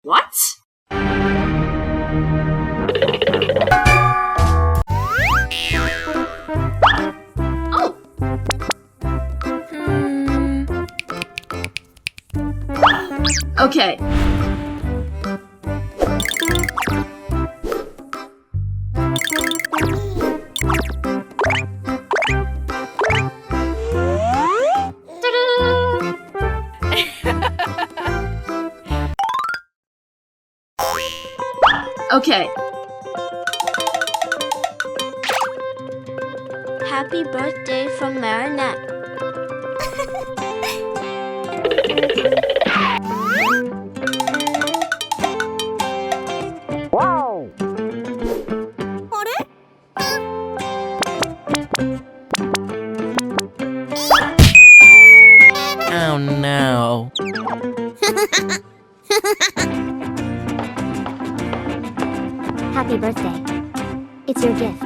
What? Oh. Okay. Okay. Happy birthday from Marinette. Wow! Oh no. Happy birthday. It's your gift.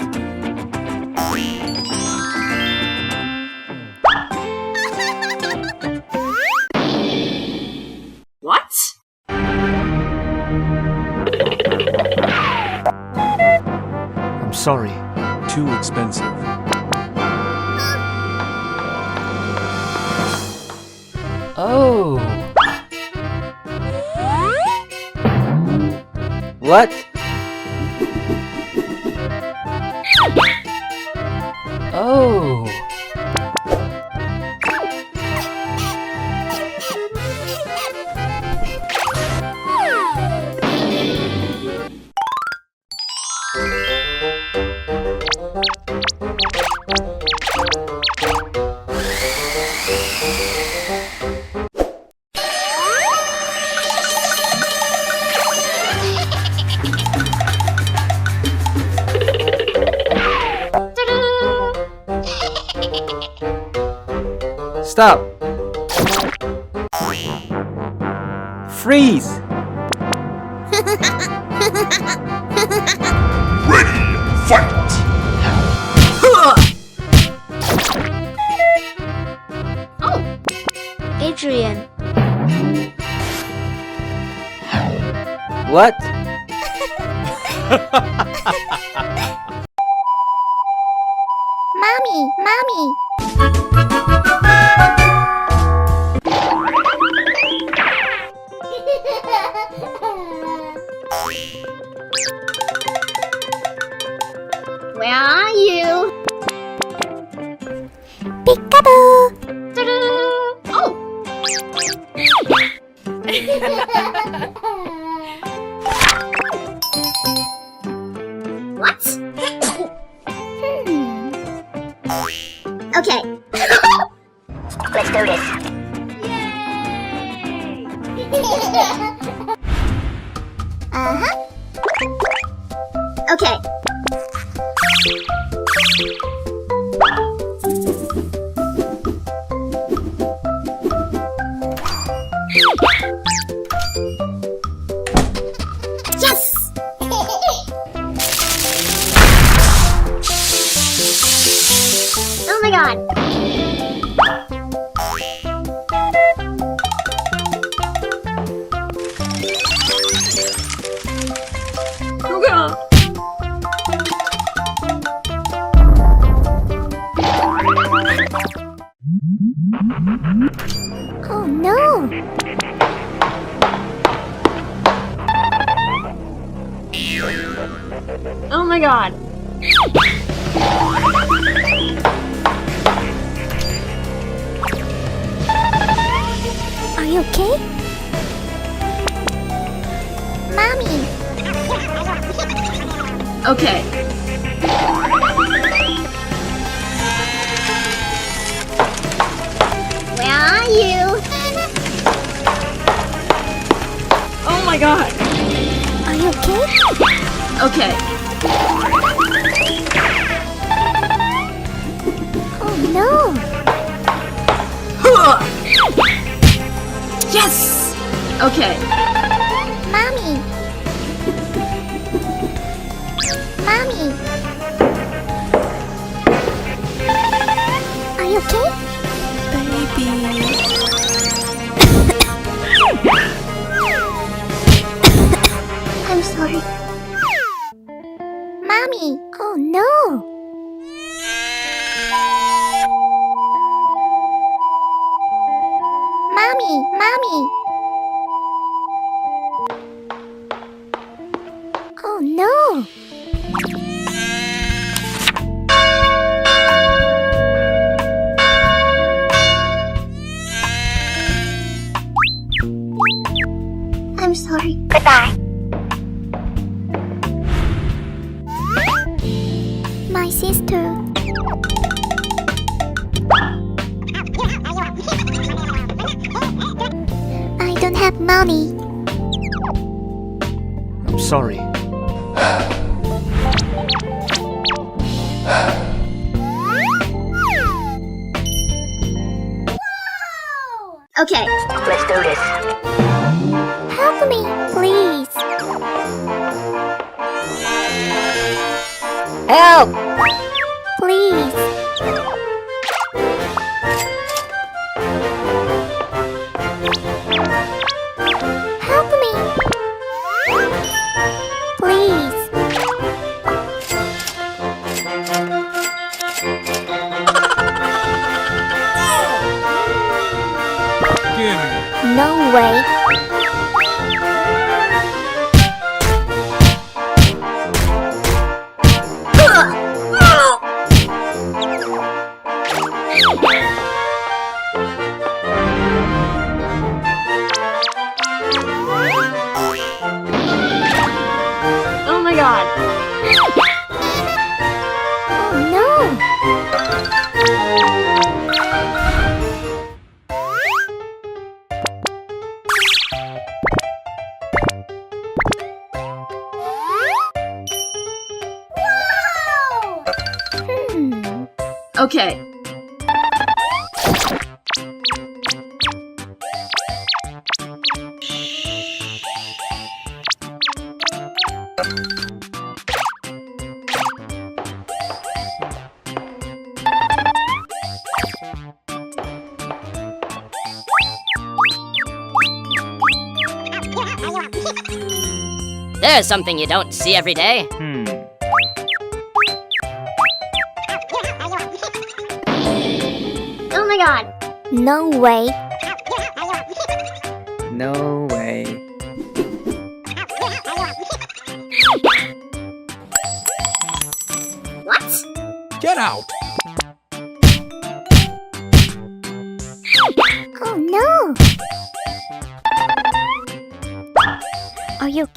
What? I'm sorry. Too expensive. Oh. What? Oh. Stop. Freeze. Ready, fight! Oh. Adrian. What? Mommy! Where are you? Peekaboo! Oh. What? Okay. Let's do this. Uh-huh. Okay. Yes! Oh my god. Oh god. Oh no! Oh my god. Are you okay? Mommy! Okay. Where are you? Oh my god. Are you okay? Okay. Oh no! Yes! Okay. Mommy! Mommy! Are you okay? sorry. Mommy! Oh no! Mommy! Mommy! Oh no! I'm sorry. Goodbye. My sister. I don't have money. I'm sorry. Okay. Let's do this. Help me, please. Help! Please. Help me. Please. Gimme. No way. Oh my god. Oh no. Okay. There's something you don't see every day. Oh my god. No way. No way. What? Get out! Oh no. Are you okay?